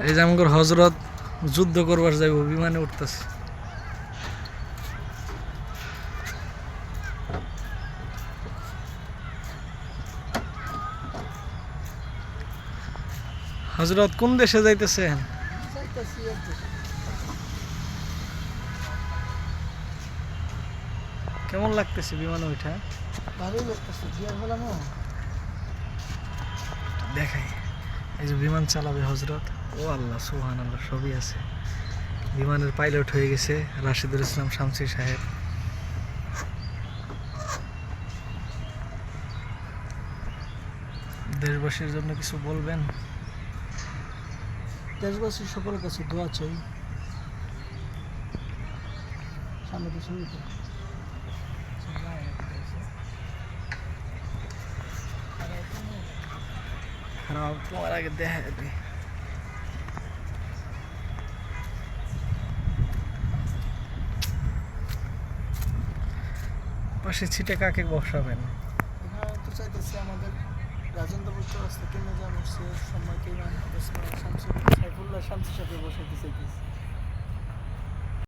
এই যে আমগর হজরত যুদ্ধ করবার যাইব, বিমানে উঠতেছে। হজরত কোন দেশে যাইতেছেন? কেমন লাগতেছে বিমানে উঠা? ভালোই লাগতেছে, জিয়ার বললাম দেখাই, এই যে বিমান চালাবে হজরত। ও আল্লাহ, সুবহানাল্লাহ, সবই আছে। বিমানের পাইলট হয়ে গেছে রাশিদুল ইসলাম শামসী সাহেব। দেশবাসীর জন্য কিছু বলবেন? দেশবাসীর সকলের কাছে দোয়া চাই। সামনে তো শুরু তো খারাপ, তোমার আগে দেখা যাবে। পাশে ছিটে কাকে বসাবেন? এখানে তো চাইতেছি আমাদের রাজেন্দ্রপুর চৌরাস্তা কিনে যা বসছে সময়কে শামসুল সাইফুল্লাহ শামসুর সাথে বসাইতে চাইতেছি।